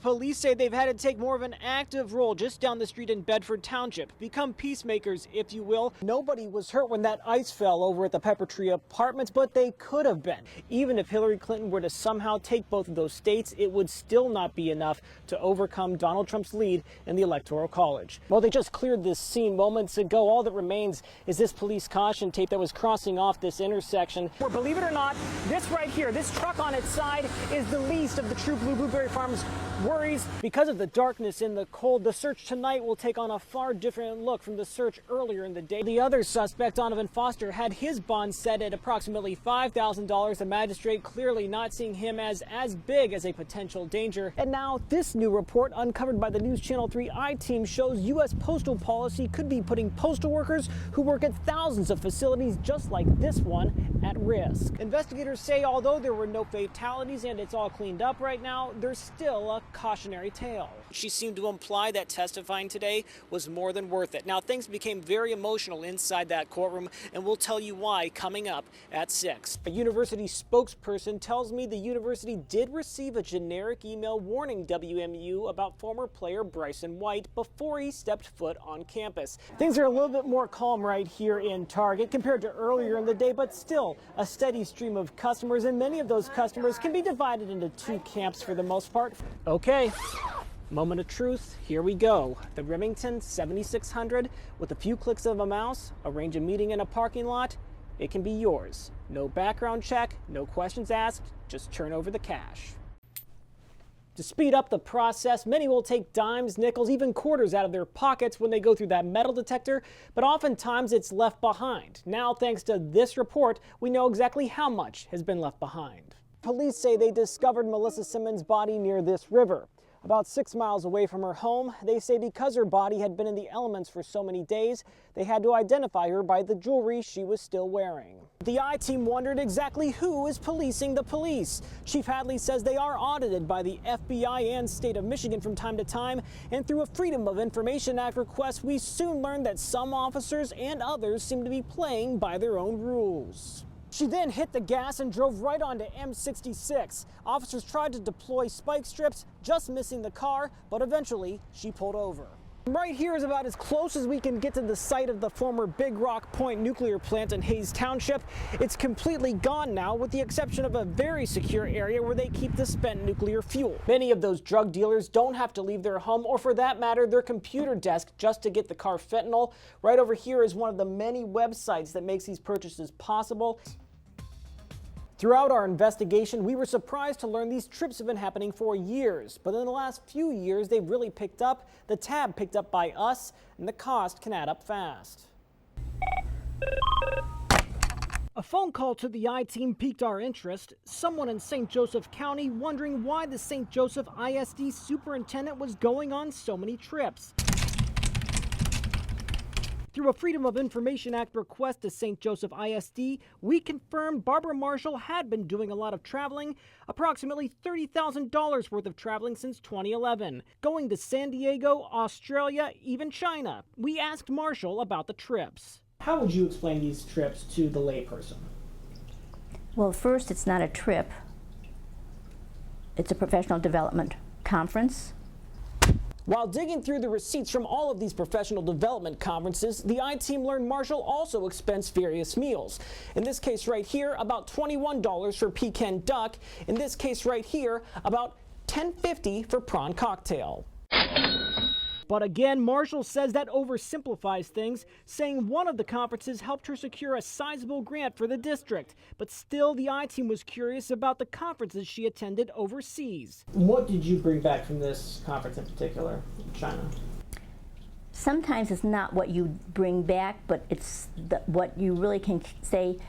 Police say they've had to take more of an active role just down the street in Bedford Township, become peacemakers, if you will. Nobody was hurt when that ice fell over at the Pepper Tree Apartments, but they could have been. Even if Hillary Clinton were to somehow take both of those states, it would still not be enough to overcome Donald Trump's lead in the Electoral College. Well, they just cleared this scene moments ago. All that remains is this police caution tape that was crossing off this intersection. Where, believe it or not, this right here, this truck on its side is the least of the True Blue Blueberry Farms worries. Because of the darkness and the cold, the search tonight will take on a far different look from the search earlier in the day. The other suspect, Donovan Foster, had his bond set at approximately $5,000. The magistrate clearly not seeing him as big as a potential danger. And now this new report uncovered by the News Channel 3 I-Team shows U.S. postal policy could be putting postal workers who work at thousands of facilities just like this one at risk. Investigators say although there were no fatalities and it's all cleaned up right now, there's still a cautionary tale. She seemed to imply that testifying today was more than worth it. Now things became very emotional inside that courtroom, and we'll tell you why coming up at 6. A university spokesperson tells me the university did receive a generic email warning WMU about former player Bryson White before he stepped foot on campus. Things are a little bit more calm right here in Target compared to earlier in the day, but still a steady stream of customers, and many of those customers can be divided into two camps for the most part. Okay, moment of truth, here we go. The Remington 7600, with a few clicks of a mouse, arrange a meeting in a parking lot, it can be yours. No background check, no questions asked, just turn over the cash. To speed up the process, many will take dimes, nickels, even quarters out of their pockets when they go through that metal detector, but oftentimes it's left behind. Now, thanks to this report, we know exactly how much has been left behind. Police say they discovered Melissa Simmons' body near this river. About 6 miles away from her home, they say because her body had been in the elements for so many days, they had to identify her by the jewelry she was still wearing. The I-Team wondered exactly who is policing the police. Chief Hadley says they are audited by the FBI and state of Michigan from time to time, and through a Freedom of Information Act request, we soon learned that some officers and others seem to be playing by their own rules. She then hit the gas and drove right onto M66. Officers tried to deploy spike strips, just missing the car, but eventually she pulled over. Right here is about as close as we can get to the site of the former Big Rock Point nuclear plant in Hayes Township. It's completely gone now, with the exception of a very secure area where they keep the spent nuclear fuel. Many of those drug dealers don't have to leave their home, or for that matter, their computer desk, just to get the carfentanil. Right over here is one of the many websites that makes these purchases possible. Throughout our investigation, we were surprised to learn these trips have been happening for years, but in the last few years, they've really picked up, the tab picked up by us, and the cost can add up fast. A phone call to the I-Team piqued our interest. Someone in St. Joseph County wondering why the St. Joseph ISD superintendent was going on so many trips. Through a Freedom of Information Act request to St. Joseph ISD, we confirmed Barbara Marshall had been doing a lot of traveling, approximately $30,000 worth of traveling since 2011, going to San Diego, Australia, even China. We asked Marshall about the trips. How would you explain these trips to the layperson? Well, first, it's not a trip. It's a professional development conference. While digging through the receipts from all of these professional development conferences, the I-Team learned Marshall also expensed various meals. In this case right here, about $21 for pecan duck. In this case right here, about $10.50 for prawn cocktail. But again, Marshall says that oversimplifies things, saying one of the conferences helped her secure a sizable grant for the district. But still, the I-Team was curious about the conferences she attended overseas. What did you bring back from this conference in particular, China? Sometimes it's not what you bring back, but it's what you really can say,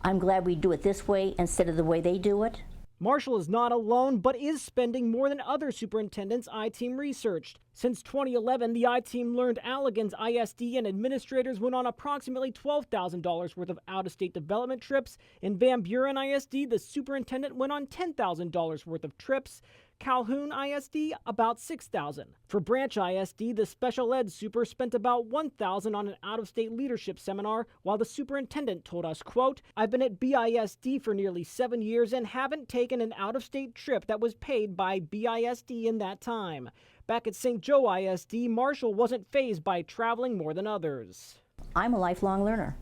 I'm glad we do it this way instead of the way they do it. Marshall is not alone, but is spending more than other superintendents I-Team researched. Since 2011, the I-Team learned Allegan's ISD and administrators went on approximately $12,000 worth of out-of-state development trips. In Van Buren ISD, the superintendent went on $10,000 worth of trips. Calhoun ISD, about 6,000. For Branch ISD, the special ed super spent about 1,000 on an out-of-state leadership seminar, while the superintendent told us, quote, "I've been at BISD for nearly 7 years and haven't taken an out-of-state trip that was paid by BISD in that time." Back at St. Joe ISD, Marshall wasn't fazed by traveling more than others. I'm a lifelong learner.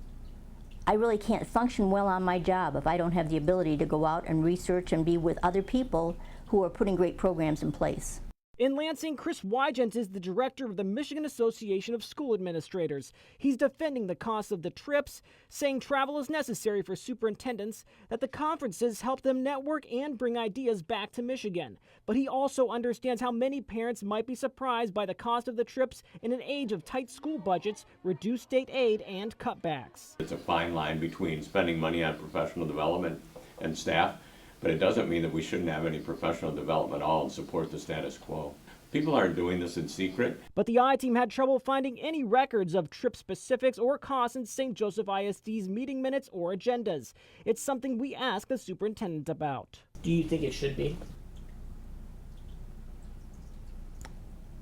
I really can't function well on my job if I don't have the ability to go out and research and be with other people who are putting great programs in place. In Lansing, Chris Wygent is the director of the Michigan Association of School Administrators. He's defending the cost of the trips, saying travel is necessary for superintendents, that the conferences help them network and bring ideas back to Michigan. But he also understands how many parents might be surprised by the cost of the trips in an age of tight school budgets, reduced state aid, and cutbacks. It's a fine line between spending money on professional development and staff, but it doesn't mean that we shouldn't have any professional development at all and support the status quo. People aren't doing this in secret. But the I-Team had trouble finding any records of trip specifics or costs in St. Joseph ISD's meeting minutes or agendas. It's something we asked the superintendent about. Do you think it should be?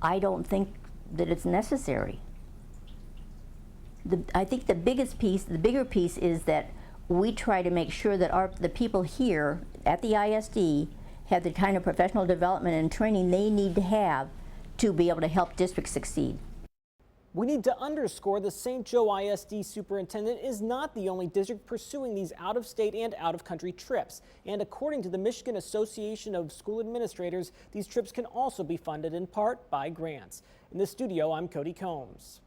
I don't think that it's necessary. I think the bigger piece is that we try to make sure that the people here at the ISD have the kind of professional development and training they need to have to be able to help districts succeed. We need to underscore the St. Joe ISD superintendent is not the only district pursuing these out-of-state and out-of-country trips. And according to the Michigan Association of School Administrators, these trips can also be funded in part by grants. In the studio, I'm Cody Combs.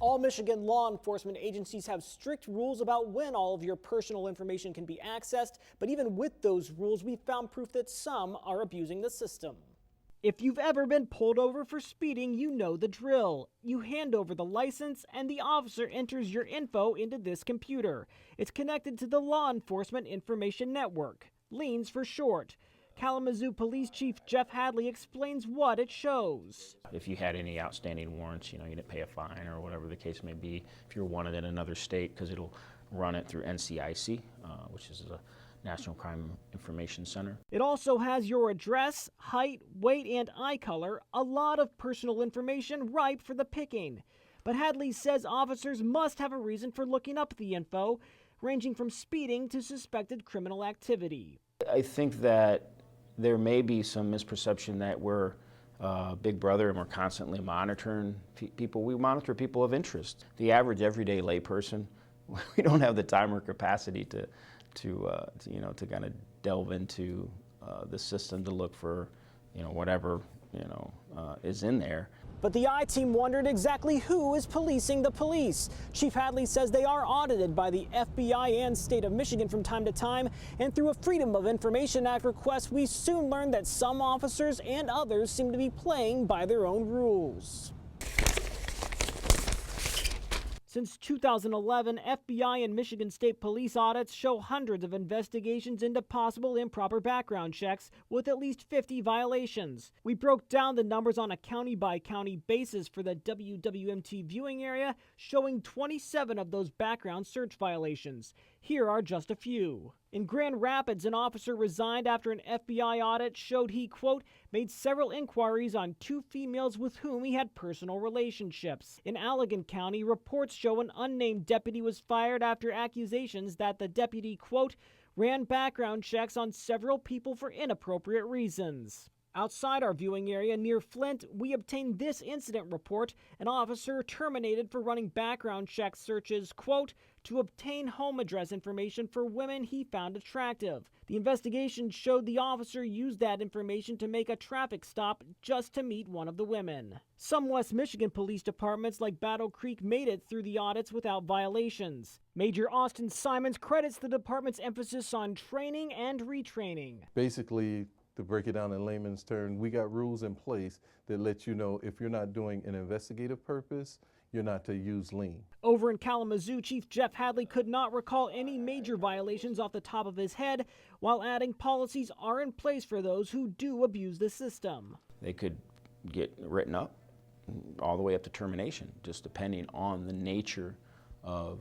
All Michigan law enforcement agencies have strict rules about when all of your personal information can be accessed, but even with those rules, we found proof that some are abusing the system. If you've ever been pulled over for speeding, you know the drill. You hand over the license and the officer enters your info into this computer. It's connected to the Law Enforcement Information Network, LEANS for short. Kalamazoo Police Chief Jeff Hadley explains what it shows. If you had any outstanding warrants, you didn't pay a fine or whatever the case may be, if you're wanted in another state, because it'll run it through NCIC, which is a National Crime Information Center. It also has your address, height, weight, and eye color, a lot of personal information ripe for the picking. But Hadley says officers must have a reason for looking up the info, ranging from speeding to suspected criminal activity. I think that there may be some misperception that we're Big Brother and we're constantly monitoring people. We monitor people of interest. The average everyday layperson, we don't have the time or capacity to kind of delve into the system to look for whatever is in there. But the I-Team wondered exactly who is policing the police. Chief Hadley says they are audited by the FBI and state of Michigan from time to time, and through a Freedom of Information Act request, we soon learned that some officers and others seem to be playing by their own rules. Since 2011, FBI and Michigan State Police audits show hundreds of investigations into possible improper background checks with at least 50 violations. We broke down the numbers on a county-by-county basis for the WWMT viewing area, showing 27 of those background search violations. Here are just a few. In Grand Rapids, an officer resigned after an FBI audit showed he, quote, made several inquiries on 2 females with whom he had personal relationships. In Allegan County, reports show an unnamed deputy was fired after accusations that the deputy, quote, ran background checks on several people for inappropriate reasons. Outside our viewing area near Flint, we obtained this incident report. An officer terminated for running background check searches, quote, to obtain home address information for women he found attractive. The investigation showed the officer used that information to make a traffic stop just to meet one of the women. Some West Michigan police departments like Battle Creek made it through the audits without violations. Major Austin Simons credits the department's emphasis on training and retraining. Basically, to break it down in layman's terms, we got rules in place that let you know if you're not doing an investigative purpose, you're not to use lean. Over in Kalamazoo, Chief Jeff Hadley could not recall any major violations off the top of his head, while adding policies are in place for those who do abuse the system. They could get written up all the way up to termination, just depending on the nature of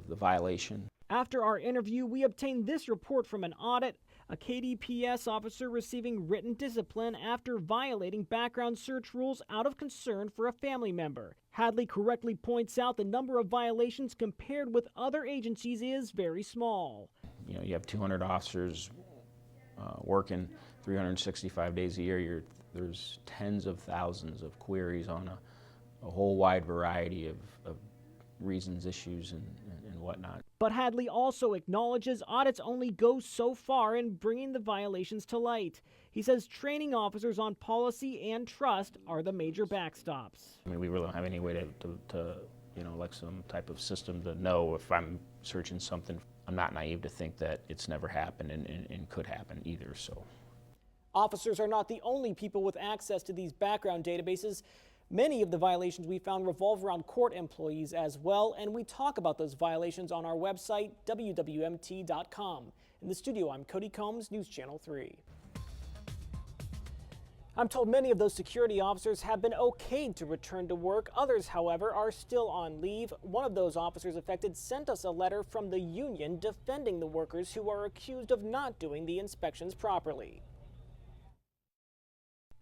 the violation. After our interview, we obtained this report from an audit: a KDPS officer receiving written discipline after violating background search rules out of concern for a family member. Hadley correctly points out the number of violations compared with other agencies is very small. You know, you have 200 officers working 365 days a year. There's tens of thousands of queries on a whole wide variety of reasons, issues, and whatnot. But Hadley also acknowledges audits only go so far in bringing the violations to light. He says training officers on policy and trust are the major backstops. I mean, we really don't have any way to you know, like some type of system to know if I'm searching something. I'm not naive to think that it's never happened and could happen either, so. Officers are not the only people with access to these background databases. Many of the violations we found revolve around court employees as well, and we talk about those violations on our website, WWMT.com. In the studio, I'm Cody Combs, News Channel 3. I'm told many of those security officers have been okayed to return to work. Others, however, are still on leave. One of those officers affected sent us a letter from the union defending the workers who are accused of not doing the inspections properly.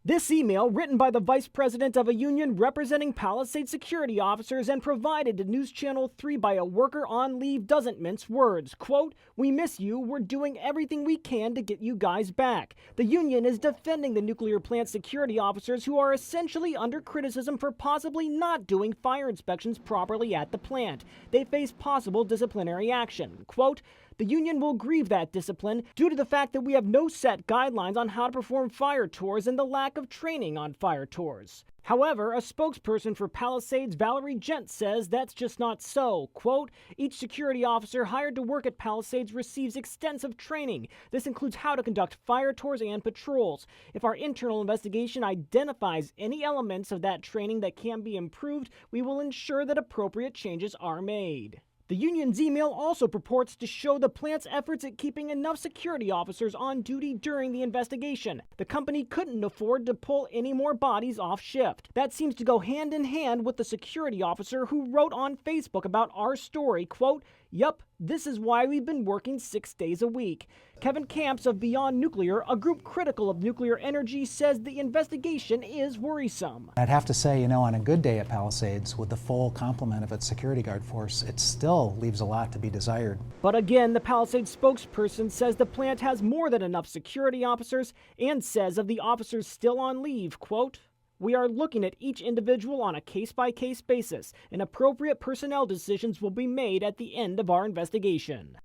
This email, written by the vice president of a union representing Palisades security officers and provided to News Channel 3 by a worker on leave, doesn't mince words. Quote, "We miss you. We're doing everything we can to get you guys back." The union is defending the nuclear plant security officers who are essentially under criticism for possibly not doing fire inspections properly at the plant. They face possible disciplinary action. Quote, "The union will grieve that discipline due to the fact that we have no set guidelines on how to perform fire tours and the lack of training on fire tours." However, a spokesperson for Palisades, Valerie Gent, says that's just not so. Quote, "Each security officer hired to work at Palisades receives extensive training. This includes how to conduct fire tours and patrols. If our internal investigation identifies any elements of that training that can be improved, we will ensure that appropriate changes are made." The union's email also purports to show the plant's efforts at keeping enough security officers on duty during the investigation. The company couldn't afford to pull any more bodies off shift. That seems to go hand in hand with the security officer who wrote on Facebook about our story, quote, "Yup, this is why we've been working 6 days a week." Kevin Camps of Beyond Nuclear, a group critical of nuclear energy, says the investigation is worrisome. I'd have to say, you know, on a good day at Palisades, with the full complement of its security guard force, it still leaves a lot to be desired. But again, the Palisades spokesperson says the plant has more than enough security officers and says of the officers still on leave, quote, "We are looking at each individual on a case-by-case basis, and appropriate personnel decisions will be made at the end of our investigation."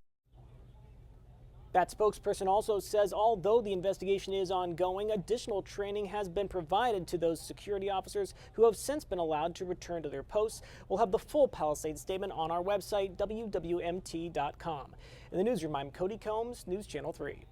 That spokesperson also says although the investigation is ongoing, additional training has been provided to those security officers who have since been allowed to return to their posts. We'll have the full Palisades statement on our website, WWMT.com. In the newsroom, I'm Cody Combs, News Channel 3.